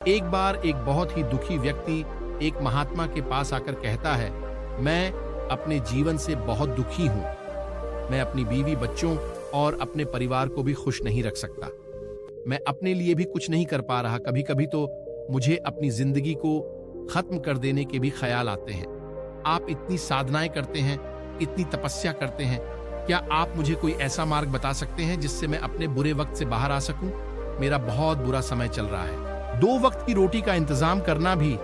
एक बार एक बहुत ही दुखी व्यक्ति एक महात्मा के पास आकर कहता है, मैं अपने जीवन से बहुत दुखी हूं। मैं अपनी बीवी, बच्चों और अपने परिवार को भी खुश नहीं रख सकता। मैं अपने लिए भी कुछ नहीं कर पा रहा। कभी कभी तो मुझे अपनी जिंदगी को खत्म कर देने के भी ख्याल आते हैं। आप इतनी साधनाएं करते हैं, इतनी तपस्या करते हैं, क्या आप मुझे कोई ऐसा मार्ग बता सकते हैं जिससे मैं अपने बुरे वक्त से बाहर आ सकूं? मेरा बहुत बुरा समय चल रहा है। 2 वक्त की रोटी का इंतजाम करना भी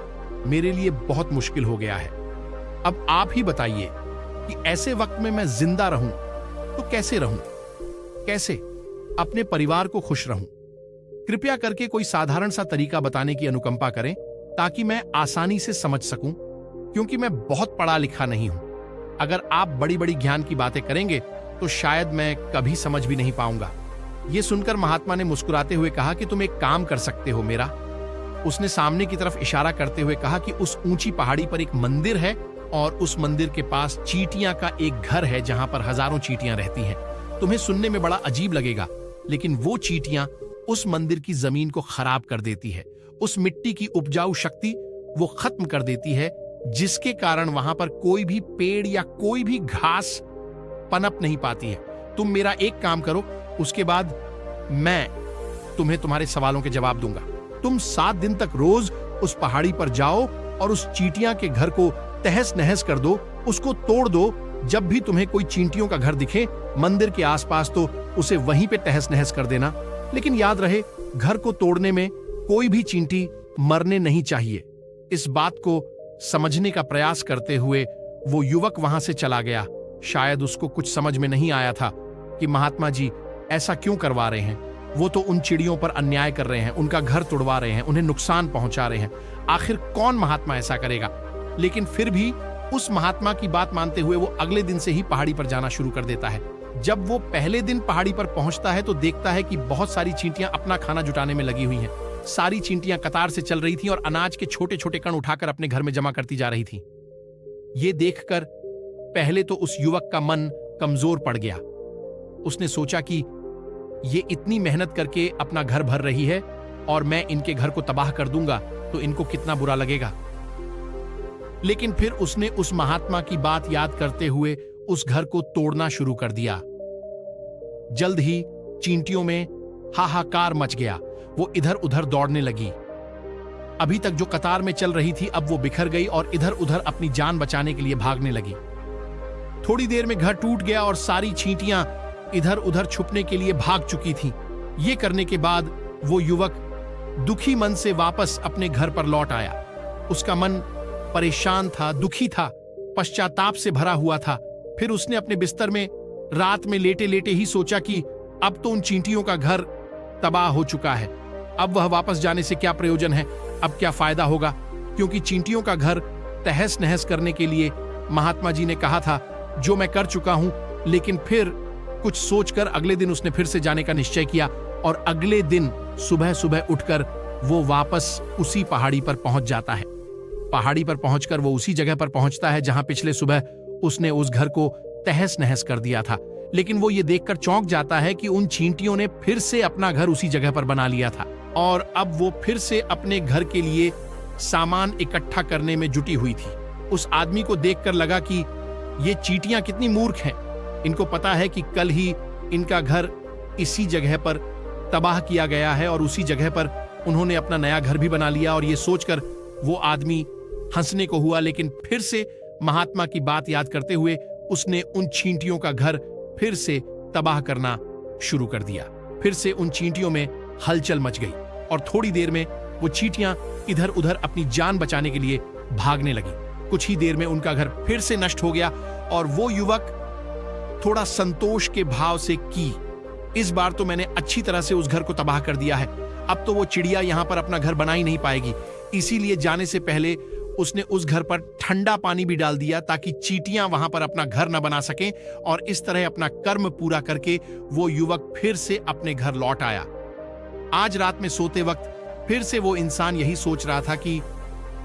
मेरे लिए बहुत मुश्किल हो गया है। अब आप ही बताइए कि ऐसे वक्त में मैं जिंदा रहूं तो कैसे रहूं? कैसे अपने परिवार को खुश रहूं? कृपया करके कोई साधारण सा तरीका बताने की अनुकंपा करें ताकि मैं आसानी से समझ सकूं, क्योंकि मैं बहुत पढ़ा लिखा नहीं हूं। अगर आप बड़ी बड़ी ज्ञान की बातें करेंगे तो शायद मैं कभी समझ भी नहीं पाऊंगा। यह सुनकर महात्मा ने मुस्कुराते हुए कहा कि तुम एक काम कर सकते हो मेरा। उसने सामने की तरफ इशारा करते हुए कहा कि उस ऊंची पहाड़ी पर एक मंदिर है और उस मंदिर के पास चींटियां का एक घर है जहां पर हजारों चींटियां रहती हैं। तुम्हें सुनने में बड़ा अजीब लगेगा, लेकिन वो चींटियां उस मंदिर की जमीन को खराब कर देती है। उस मिट्टी की उपजाऊ शक्ति वो खत्म कर देती है, जिसके कारण वहां पर कोई भी पेड़ या कोई भी घास पनप नहीं पाती है। तुम मेरा एक काम करो, उसके बाद मैं तुम्हें तुम्हारे सवालों के जवाब दूंगा। तुम 7 दिन तक रोज उस पहाड़ी पर जाओ और उस चींटियां के घर को तहस नहस कर दो, उसको तोड़ दो। जब भी तुम्हें कोई चींटियों का घर दिखे मंदिर के आसपास तो उसे वहीं पे तहस नहस कर देना। लेकिन याद रहे, घर को तोड़ने में कोई भी चींटी मरने नहीं चाहिए। इस बात को समझने का प्रयास करते हुए वो युवक वहां से चला गया। शायद उसको कुछ समझ में नहीं आया था कि महात्मा जी ऐसा क्यों करवा रहे हैं। वो तो उन चिड़ियों पर अन्याय कर रहे हैं, उनका घर तोड़वा रहे हैं, उन्हें नुकसान पहुंचा रहे हैं। आखिर कौन महात्मा ऐसा करेगा? लेकिन फिर भी उस महात्मा की बात मानते हुए वो अगले दिन से ही पहाड़ी पर जाना शुरू कर देता है। जब वो पहले दिन पहाड़ी पर पहुंचता है तो देखता है कि बहुत सारी चींटियां अपना खाना जुटाने में लगी हुई हैं। सारी चींटियां कतार से चल रही थीं और अनाज के छोटे छोटे कण उठाकर अपने घर में जमा करती जा रही थीं। ये देखकर पहले तो उस युवक का मन कमजोर पड़ गया। उसने सोचा कि ये इतनी मेहनत करके अपना घर भर रही है और मैं इनके घर को तबाह कर दूंगा तो इनको कितना बुरा लगेगा। लेकिन फिर उसने उस महात्मा की बात याद करते हुए उस घर को तोड़ना शुरू कर दिया। जल्द ही चींटियों में हाहाकार मच गया। वो इधर उधर दौड़ने लगी। अभी तक जो कतार में चल रही थी अब वो बिखर गई और इधर उधर अपनी जान बचाने के लिए भागने लगी। थोड़ी देर में घर टूट गया और सारी चींटियां इधर उधर छुपने के लिए भाग चुकी थीं। ये करने के बाद वो युवक दुखी मन से वापस अपने घर पर लौट आया। उसका मन परेशान था, दुखी था, पश्चाताप से भरा हुआ था। फिर उसने अपने बिस्तर में रात में लेटे लेटे ही सोचा कि अब तो उन चींटियों का घर तबाह हो चुका है। अब वह वापस जाने से क्या प्रयोजन है? अब क्या फायदा होगा? क्योंकि चींटियों का घर तहस नहस करने के लिए महात्मा जी ने कहा था, जो मैं कर चुका हूं। लेकिन फिर कुछ सोचकर अगले दिन उसने फिर से जाने का निश्चय किया और अगले दिन सुबह सुबह उठकर वो वापस उसी पहाड़ी पर पहुंच जाता है। पहाड़ी पर पहुंचकर वो उसी जगह पर पहुंचता है जहां पिछले सुबह उसने उस घर को तहस नहस कर दिया था। लेकिन वो ये देखकर चौंक जाता है कि उन चींटियों ने फिर से अपना घर उसी जगह पर बना लिया था और अब वो फिर से अपने घर के लिए सामान इकट्ठा करने में जुटी हुई थी। उस आदमी को देखकर लगा कि ये चींटियां कितनी मूर्ख हैं। इनको पता है कि कल ही इनका घर इसी जगह पर तबाह किया गया है और उसी जगह पर उन्होंने अपना नया घर भी बना लिया। और ये सोचकर वो आदमी हंसने को हुआ, लेकिन फिर से महात्मा की बात याद करते हुए उसने उन चींटियों का घर फिर से तबाह करना शुरू कर दिया। फिर से उन चींटियों में हलचल मच गई और थोड़ी देर में वो चींटियां इधर उधर अपनी जान बचाने के लिए भागने लगी। कुछ ही देर में उनका घर फिर से नष्ट हो गया और वो युवक थोड़ा संतोष के भाव से कि इस बार तो मैंने अच्छी तरह से उस घर को तबाह कर दिया है। अब तो वो चिड़िया यहां पर अपना घर बना ही नहीं पाएगी। इसीलिए जाने से पहले उसने उस घर पर ठंडा पानी भी डाल दिया ताकि चींटियां वहां पर अपना घर न बना सकें। और इस तरह अपना कर्म पूरा करके वो युवक फिर से अपने घर लौट आया। आज रात में सोते वक्त फिर से वो इंसान यही सोच रहा था कि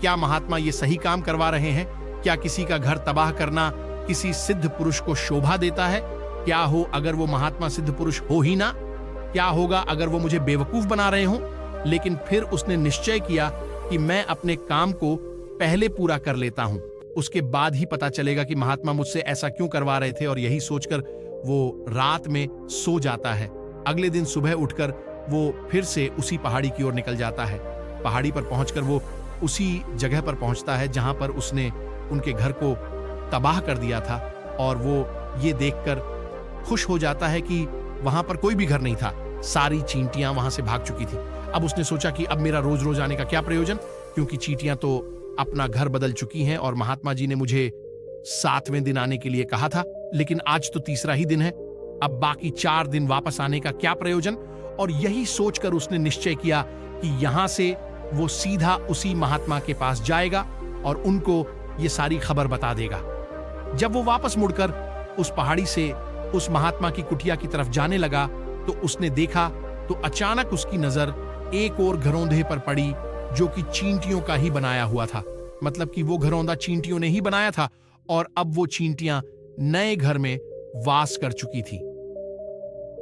क्या महात्मा ये सही काम करवा रहे हैं? क्या किसी का घर तबाह करना किसी सिद्ध पुरुष को शोभा देता है? क्या हो अगर वो महात्मा सिद्ध पुरुष हो ही ना? क्या होगा अगर वो मुझे बेवकूफ बना रहे हों? लेकिन फिर उसने निश्चय किया कि मैं अपने काम को पहले पूरा कर लेता हूं, उसके बाद ही पता चलेगा कि महात्मा मुझसे ऐसा क्यों करवा रहे थे। और यही सोचकर वो रात में सो जाता है। अगले दिन सुबह उठकर वो फिर से उसी पहाड़ी की ओर निकल जाता है। पहाड़ी पर पहुंचकर वो उसी जगह पर पहुंचता है जहां पर उसने उनके घर को तबाह कर दिया था, और वो ये देखकर खुश हो जाता है कि वहां पर कोई भी घर नहीं था, सारी चींटियां वहां से भाग चुकी थी। अब उसने सोचा कि अब मेरा रोज रोज आने का क्या प्रयोजन, क्योंकि चींटियां तो अपना घर बदल चुकी हैं और महात्मा जी ने मुझे 7वें दिन आने के लिए कहा था, लेकिन आज तो तीसरा ही दिन है, अब बाकी 4 दिन वापस आने का क्या प्रयोजन। और यही सोचकर उसने निश्चय किया कि यहां से वो सीधा उसी महात्मा के पास जाएगा और उनको ये सारी खबर बता देगा। जब वो वापस मुड़कर उस पहाड़ी से उस महात्मा की कुटिया की तरफ जाने लगा तो उसने देखा तो अचानक उसकी नजर एक और घरौंदे पर पड़ी जो कि चींटियों का ही बनाया हुआ था। मतलब कि वो घरौंदा चींटियों ने ही बनाया था और अब वो चींटियां नए घर में वास कर चुकी थी।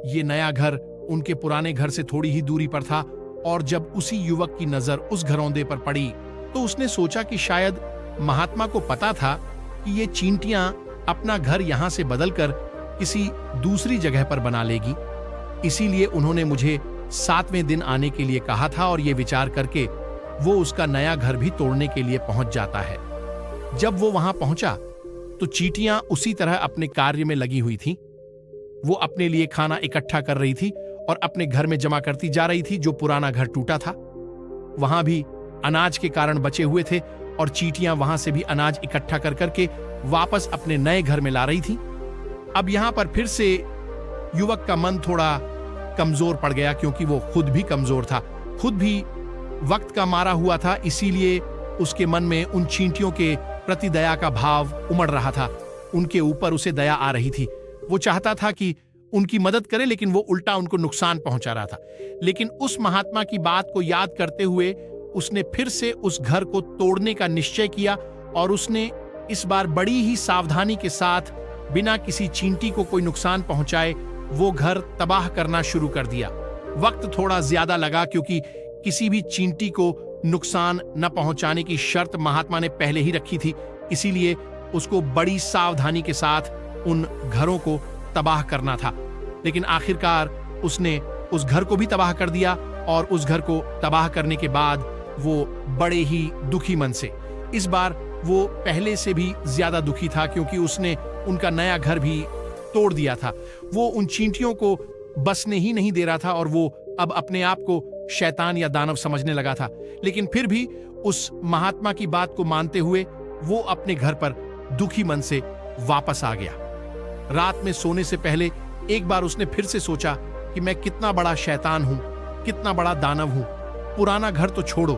ये नया घर उनके पुराने घर से थोड़ी ही दूरी पर था, और जब उसी युवक की नजर उस घरौंदे पर पड़ी तो उसने सोचा कि शायद महात्मा को पता था कि ये चींटियां अपना घर यहां से बदलकर किसी दूसरी जगह पर बना लेगी, इसीलिए उन्होंने मुझे 7वें दिन आने के लिए कहा था। और ये विचार करके वो उसका नया घर भी तोड़ने के लिए पहुंच जाता है। जब वो वहां पहुंचा तो चींटियां उसी तरह अपने कार्य में लगी हुई थीं। वो अपने लिए खाना इकट्ठा कर रही थी और अपने घर में जमा करती जा रही थी जो पुराना घर टूटा था। वहां भी अनाज के कारण बचे हुए थे और चींटियां वहां से भी अनाज इकट्ठा कर करके वापस अपने नए घर में ला रही थी। अब यहां पर फिर से युवक का मन थोड़ा कमजोर पड़ गया, क्योंकि वो खुद भी कमजोर था, खुद भी वक्त का मारा हुआ था, इसीलिए उसके मन में उन चींटियों के प्रति दया का भाव उमड़ रहा था। उनके ऊपर उसे दया आ रही थी। वो चाहता था कि उनकी मदद करे, लेकिन वो उल्टा उनको नुकसान पहुंचा रहा था। लेकिन उस महात्मा की बात को याद करते हुए उसने फिर से उस घर को तोड़ने का निश्चय किया और उसने इस बार बड़ी ही सावधानी के साथ, बिना किसी चींटी को कोई नुकसान पहुंचाए, वो घर तबाह करना शुरू कर दिया। वक्त थोड़ा ज्यादा लगा, क्योंकि किसी भी चींटी को नुकसान न पहुंचाने की शर्त महात्मा ने पहले ही रखी थी, इसीलिए उसको बड़ी सावधानी के साथ उन घरों को तबाह करना था। लेकिन आखिरकार उसने उस घर को भी तबाह कर दिया, और उस घर को तबाह करने के बाद वो बड़े ही दुखी मन से, इस बार वो पहले से भी ज्यादा दुखी था, क्योंकि उसने उनका नया घर भी तोड़ दिया था। वो उन चींटियों को बसने ही नहीं दे रहा था और वो अब अपने आप को शैतान या दानव समझने लगा था। लेकिन फिर भी उस महात्मा की बात को मानते हुए वो अपने घर पर दुखी मन से वापस आ गया। रात में सोने से पहले एक बार उसने फिर से सोचा कि मैं कितना बड़ा शैतान हूं, कितना बड़ा दानव हूं। पुराना घर तो छोड़ो,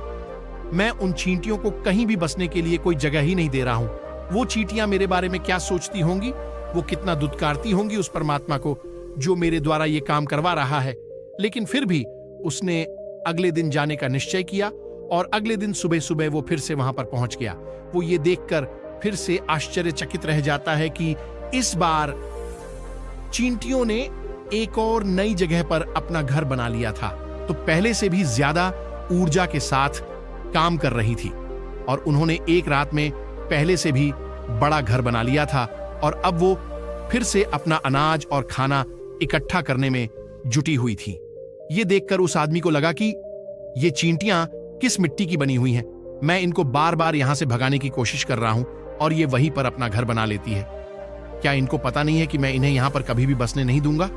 मैं उन चींटियों को कहीं भी बसने के लिए कोई जगह ही नहीं दे रहा हूं। वो चींटियां मेरे बारे में क्या सोचती होंगी, वो कितना दुत्कारती होंगी उस परमात्मा को जो मेरे द्वारा ये काम करवा रहा है। लेकिन फिर भी उसने अगले दिन जाने का निश्चय किया और अगले दिन सुबह सुबह वो फिर से वहां पर पहुंच गया। वो ये देखकर फिर से आश्चर्यचकित रह जाता है कि इस बार चींटियों ने एक और नई जगह पर अपना घर बना लिया था, तो पहले से भी ज्यादा ऊर्जा के साथ काम कर रही थी और उन्होंने एक रात में पहले से भी बड़ा घर बना लिया था और अब वो फिर से अपना अनाज और खाना इकट्ठा करने में जुटी हुई थी। ये देखकर उस आदमी को लगा कि ये चींटियां किस मिट्टी की बनी हुई हैं। मैं इनको बार बार यहां से भगाने की कोशिश कर रहा हूं और ये वहीं पर अपना घर बना लेती है। क्या इनको पता नहीं है कि मैं इन्हें यहां पर कभी भी बसने नहीं दूंगा?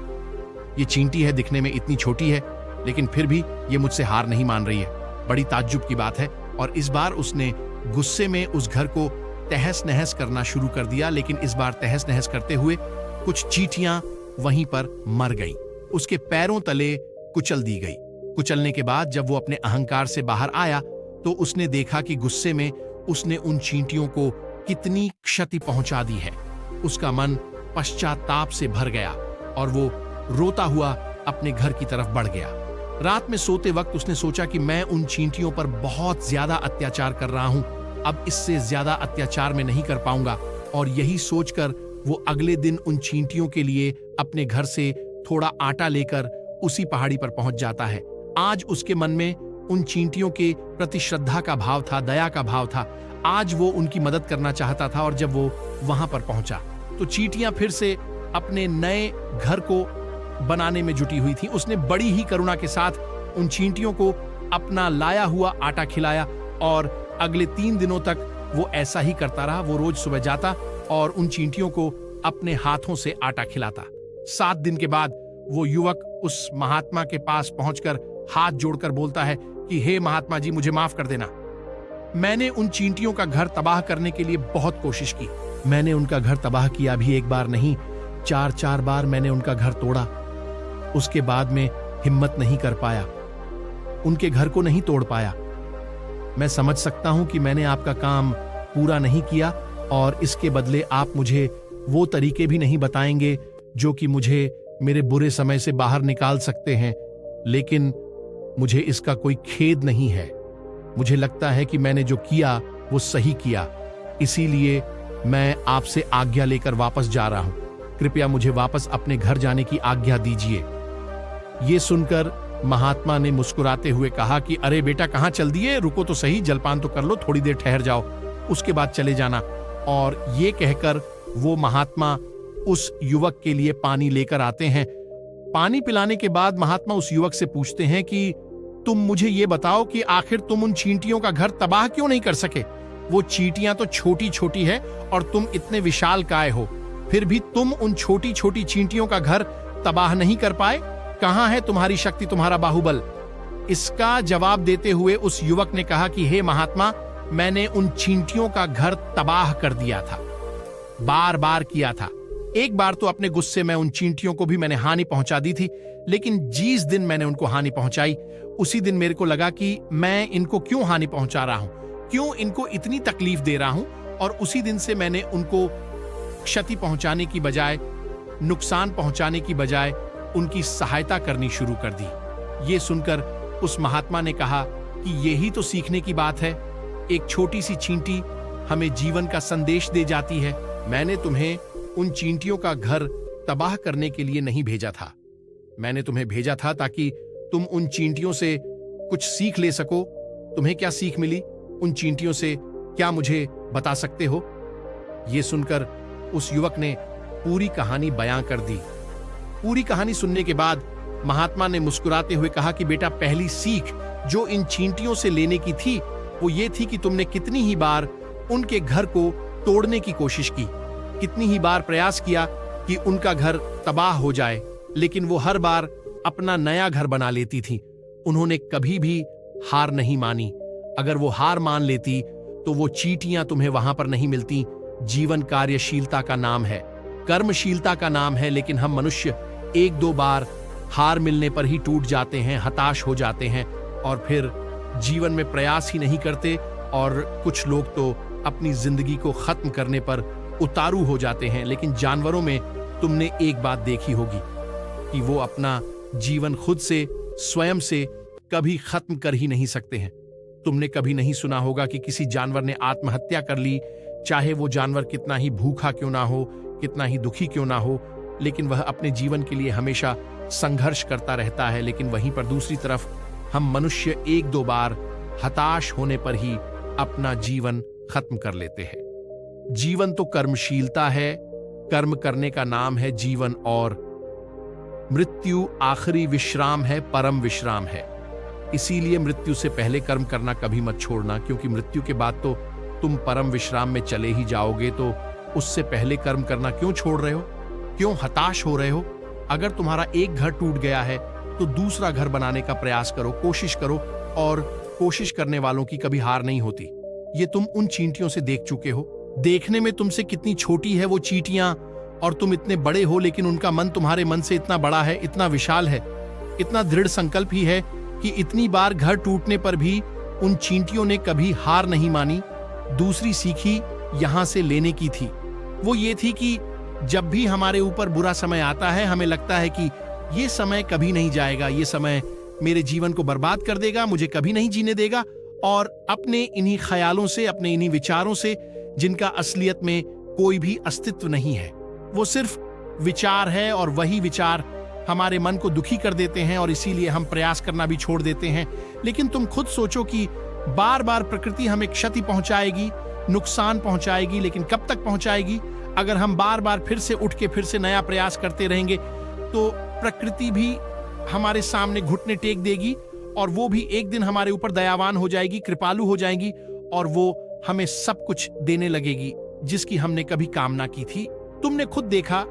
ये चींटी है, दिखने में इतनी छोटी है, लेकिन फिर भी ये मुझसे हार नहीं मान रही है। बड़ी ताज्जुब की बात है। और इस बार उसने गुस्से में उस घर को तहस नहस करना शुरू कर दिया, लेकिन इस बार तहस नहस करते हुए कुछ चींटियां वहीं पर मर गईं। उसके पैरों तले कुचल दी गई। कुचलने के बाद जब वो अपने अहंकार से बाहर आया तो उसने देखा कि गुस्से में उसने उन चींटियों को कितनी क्षति पहुंचा दी है। उसका मन पश्चाताप से भर गया और वो रोता हुआ अपने घर की तरफ बढ़ गया। रात में सोते वक्त उसने सोचा कि मैं उन चींटियों पर बहुत ज्यादा अत्याचार कर रहा हूं, अब इससे ज्यादा अत्याचार मैं नहीं कर पाऊंगा। और यही सोचकर वो अगले दिन उन चींटियों के लिए अपने घर से थोड़ा आटा लेकर उसी पहाड़ी पर पहुंच जाता है। आज उसके मन में उन चींटियों के प्रति श्रद्धा का भाव था, दया का भाव था। आज वो उनकी मदद करना चाहता था और जब वो वहां पर पहुंचा तो चींटियां फिर से अपने नए घर को बनाने में जुटी हुई थी। उसने बड़ी ही करुणा के साथ उन चींटियों को अपना लाया हुआ आटा खिलाया और अगले 3 दिनों तक वो ऐसा ही करता रहा। वो रोज सुबह जाता और उन चींटियों को अपने हाथों से आटा खिलाता। 7 दिन के बाद वो युवक उस महात्मा के पास पहुंचकर हाथ जोड़कर बोलता है कि हे महात्मा जी, मुझे माफ कर देना। मैंने उन चींटियों का घर तबाह करने के लिए बहुत कोशिश की। मैंने उनका घर तबाह किया भी एक बार नहीं, 4 बार मैंने उनका घर तोड़ा। उसके बाद में हिम्मत नहीं कर पाया, उनके घर को नहीं तोड़ पाया। मैं समझ सकता हूं कि मैंने आपका काम पूरा नहीं किया और इसके बदले आप मुझे वो तरीके भी नहीं बताएंगे जो कि मुझे मेरे बुरे समय से बाहर निकाल सकते हैं, लेकिन मुझे इसका कोई खेद नहीं है। मुझे लगता है कि मैंने जो किया वो सही किया, इसीलिए मैं आपसे आज्ञा लेकर वापस जा रहा हूं। कृपया मुझे वापस अपने घर जाने की आज्ञा दीजिए। ये सुनकर महात्मा ने मुस्कुराते हुए कहा कि अरे बेटा, कहां चल दिए, रुको तो सही, जलपान तो कर लो, थोड़ी देर ठहर जाओ, उसके बाद चले जाना। और ये कहकर वो महात्मा उस युवक के लिए पानी लेकर आते हैं। पानी पिलाने के बाद महात्मा उस युवक से पूछते हैं कि तुम मुझे ये बताओ कि आखिर तुम उन चींटियों का घर तबाह क्यों नहीं कर सके? वो चींटियां तो छोटी छोटी है और तुम इतने विशालकाय हो, फिर भी तुम उन छोटी छोटी चींटियों का घर तबाह नहीं कर पाए। कहां है तुम्हारी शक्ति, तुम्हारा बाहुबल? इसका जवाब देते हुए उस युवक ने कहा कि हे महात्मा, मैंने उन चींटियों का घर तबाह कर दिया था, बार बार किया था। एक बार तो अपने गुस्से में उन चींटियों को भी मैंने हानि पहुंचा दी थी, लेकिन जिस दिन मैंने उनको हानि पहुंचाई उसी दिन मेरे को लगा कि मैं इनको क्यों हानि पहुंचा रहा हूं, क्यों इनको इतनी तकलीफ दे रहा हूं, और उसी दिन से मैंने उनको क्षति पहुंचाने की बजाय, नुकसान पहुंचाने की बजाय उनकी सहायता करनी शुरू कर दी। ये सुनकर उस महात्मा ने कहा कि यही तो सीखने की बात है। एक छोटी सी चींटी हमें जीवन का संदेश दे जाती है। मैंने तुम्हें उन चींटियों का घर तबाह करने के लिए नहीं भेजा था, मैंने तुम्हें भेजा था ताकि तुम उन चींटियों से कुछ सीख ले सको। तुम्हें क्या सीख मिली उन चींटियों से, क्या मुझे बता सकते हो? यह सुनकर उस युवक ने पूरी कहानी बयां कर दी। पूरी कहानी सुनने के बाद महात्मा ने मुस्कुराते हुए कहा कि बेटा, पहली सीख जो इन चींटियों से लेने की थी वो ये थी कि तुमने कितनी ही बार उनके घर को तोड़ने की कोशिश की, कितनी ही बार प्रयास किया कि उनका घर तबाह हो जाए, लेकिन वो हर बार अपना नया घर बना लेती थी। उन्होंने कभी भी हार नहीं मानी। अगर वो हार मान लेती तो वो चींटियां तुम्हें वहां पर नहीं मिलती। जीवन कार्यशीलता का नाम है, कर्मशीलता का नाम है, लेकिन हम मनुष्य 1-2 बार हार मिलने पर ही टूट जाते हैं, हताश हो जाते हैं और फिर जीवन में प्रयास ही नहीं करते। और कुछ लोग तो अपनी जिंदगी को खत्म करने पर उतारू हो जाते हैं। लेकिन जानवरों में तुमने एक बात देखी होगी कि वो अपना जीवन खुद से, स्वयं से कभी खत्म कर ही नहीं सकते हैं। तुमने कभी नहीं सुना होगा कि किसी जानवर ने आत्महत्या कर ली, चाहे वो जानवर कितना ही भूखा क्यों ना हो, कितना ही दुखी क्यों ना हो, लेकिन वह अपने जीवन के लिए हमेशा संघर्ष करता रहता है। लेकिन वहीं पर दूसरी तरफ हम मनुष्य 1-2 बार हताश होने पर ही अपना जीवन खत्म कर लेते हैं। जीवन तो कर्मशीलता है, कर्म करने का नाम है जीवन, और मृत्यु आखिरी विश्राम है, परम विश्राम है। इसीलिए मृत्यु से पहले कर्म करना कभी मत छोड़ना, क्योंकि मृत्यु के बाद तो तुम परम विश्राम में चले ही जाओगे। तो उससे पहले कर्म करना क्यों छोड़ रहे हो, क्यों हताश हो रहे हो? अगर तुम्हारा एक घर टूट गया है तो दूसरा घर बनाने का प्रयास करो, कोशिश करो, और कोशिश करने वालों की कभी हार नहीं होती। ये तुम उन चींटियों से देख चुके हो। देखने में तुमसे कितनी छोटी है वो चींटियां और तुम इतने बड़े हो, लेकिन उनका मन तुम्हारे मन से इतना बड़ा है, इतना विशाल है, इतना दृढ़ संकल्प ही है कि इतनी बार घर टूटने पर भी उन चींटियों ने कभी हार नहीं मानी। दूसरी सीखी यहां से लेने की थी, वो ये थी कि जब भी हमारे ऊपर बुरा समय आता है, हमें लगता है कि ये समय कभी नहीं जाएगा, ये समय मेरे जीवन को बर्बाद कर देगा, मुझे कभी नहीं जीने देगा। और अपने इन्हीं ख्यालों से, अपने इन्हीं विचारों से, जिनका असलियत में कोई भी अस्तित्व नहीं है, वो सिर्फ विचार है, और वही विचार हमारे मन को दुखी कर देते हैं और इसीलिए हम प्रयास करना भी छोड़ देते हैं। लेकिन तुम खुद सोचो कि बार बार प्रकृति हमें क्षति पहुंचाएगी, नुकसान पहुंचाएगी, लेकिन कब तक पहुंचाएगी? अगर हम बार बार फिर से उठ के फिर से नया प्रयास करते रहेंगे तो प्रकृति भी हमारे सामने घुटने टेक देगी और वो भी एक दिन हमारे ऊपर दयावान हो जाएगी, कृपालु हो जाएगी और वो हमें सब कुछ देने लगेगी जिसकी हमने कभी कामना की थी। तुमने खुद देखा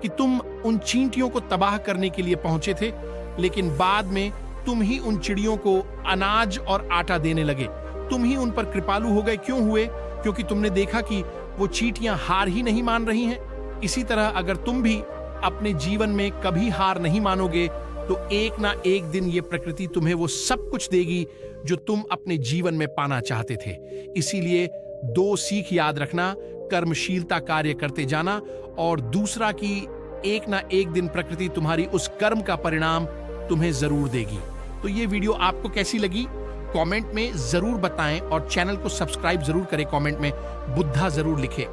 कि तुम उन चींटियों को तबाह करने के लिए पहुंचे थे, लेकिन बाद में तुम ही उन चिड़ियों को अनाज और आटा देने लगे। तुम ही उन पर कृपालु हो गए। क्यों हुए? क्योंकि तुमने देखा कि वो चींटियां हार ही नहीं मान रही हैं। इसी तरह अगर तुम भी अपने जीवन में कभी हार नहीं मानोगे तो एक ना एक दिन ये प्रकृति तुम्हें वो सब कुछ देगी जो तुम अपने जीवन में पाना चाहते थे। इसीलिए दो सीख याद रखना, कर्मशीलता कार्य करते जाना, और दूसरा कि एक ना एक दिन प्रकृति तुम्हारी उस कर्म का परिणाम तुम्हें जरूर देगी। तो ये वीडियो आपको कैसी लगी कमेंट में जरूर बताएं और चैनल को सब्सक्राइब जरूर करें। कमेंट में बुद्धा जरूर लिखें।